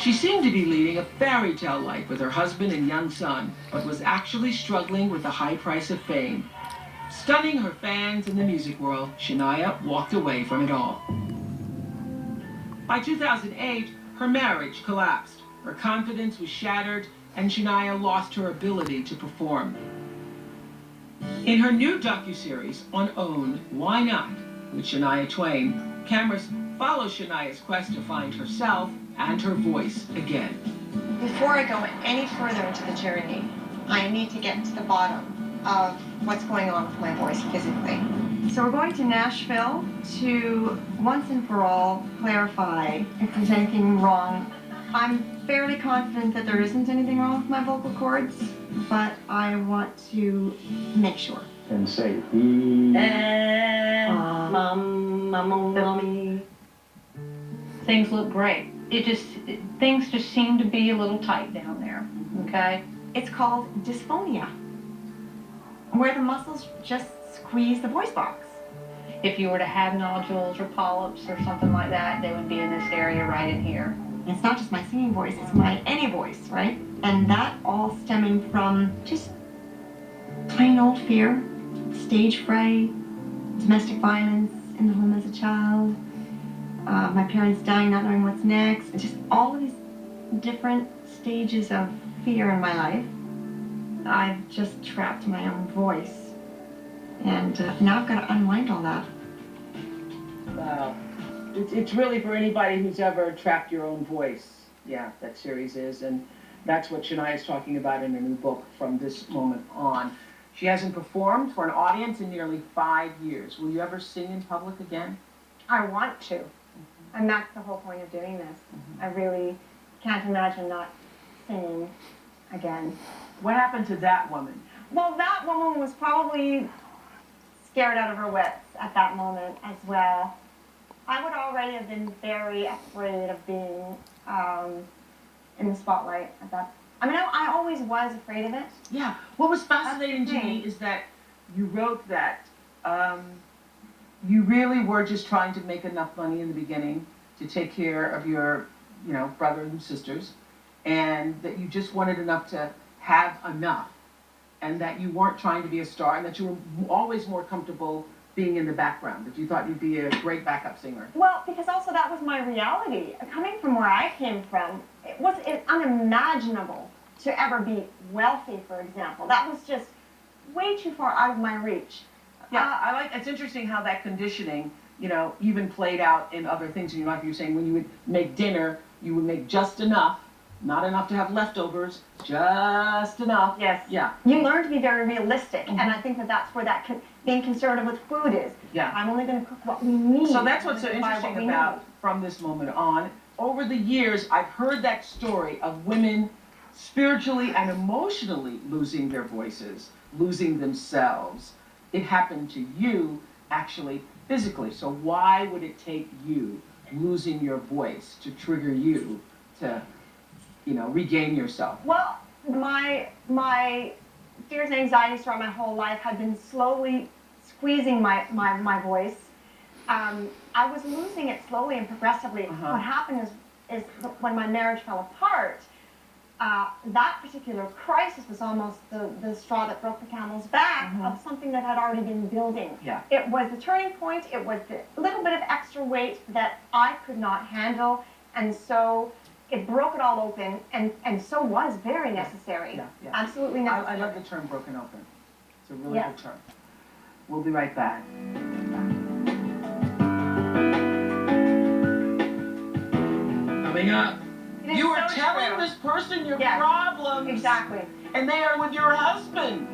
She seemed to be leading a fairy tale life with her husband and young son, but was actually struggling with the high price of fame. Stunning her fans in the music world, Shania walked away from it all. By 2008, her marriage collapsed. Her confidence was shattered, and Shania lost her ability to perform. In her new docuseries on OWN, Why Not? With Shania Twain, cameras follow Shania's quest to find herself and her voice again. Before I go any further into the journey, I need to get to the bottom of what's going on with my voice physically. So we're going to Nashville to once and for all clarify if there's anything wrong. I'm fairly confident that there isn't anything wrong with my vocal cords, but I want to make sure. And say, mommy. Things look great. Things just seem to be a little tight down there, okay? It's called dysphonia, where the muscles just squeeze the voice box. If you were to have nodules or polyps or something like that, they would be in this area right in here. It's not just my singing voice, it's my any voice, right? And that all stemming from just plain old fear, stage fright, domestic violence in the home as a child, my parents dying, not knowing what's next, just all of these different stages of fear in my life. I've just trapped my own voice. And now I've got to unwind all that. Wow. It's really for anybody who's ever trapped your own voice. Yeah, that series is. And that's what Shania is talking about in her new book, From This Moment On. She hasn't performed for an audience in nearly 5 years. Will you ever sing in public again? I want to. And that's the whole point of doing this. I really can't imagine not singing again. What happened to that woman? Well, that woman was probably scared out of her wits at that moment as well. I would already have been very afraid of being in the spotlight at that. I mean, I always was afraid of it. Yeah. What was fascinating to me is that you wrote that you really were just trying to make enough money in the beginning to take care of your, brothers and sisters, and that you just wanted enough to have enough, and that you weren't trying to be a star, and that you were always more comfortable being in the background, that you thought you'd be a great backup singer. Well, because also that was my reality. Coming from where I came from, it was unimaginable to ever be wealthy, for example. That was just way too far out of my reach. Yeah, it's interesting how that conditioning, even played out in other things in your life. You're saying when you would make dinner, you would make just enough, not enough to have leftovers, just enough. Yes. Yeah. You learn to be very realistic, and I think that's where being conservative with food is. Yeah. I'm only going to cook what we need. So that's what's so interesting about From This Moment On. Over the years, I've heard that story of women spiritually and emotionally losing their voices, losing themselves. It happened to you, actually, physically. So why would it take you losing your voice to trigger you to, regain yourself? Well, my fears and anxieties throughout my whole life had been slowly squeezing my voice. I was losing it slowly and progressively. What happened is when my marriage fell apart, that particular crisis was almost the straw that broke the camel's back of something that had already been building. Yeah. It was the turning point. It was the little bit of extra weight that I could not handle, and so it broke it all open, and so was very necessary. Yeah, yeah. Absolutely necessary. I love the term broken open. It's a really good term. We'll be right back. Coming up. You are telling this person your problems. Exactly. And they are with your husband.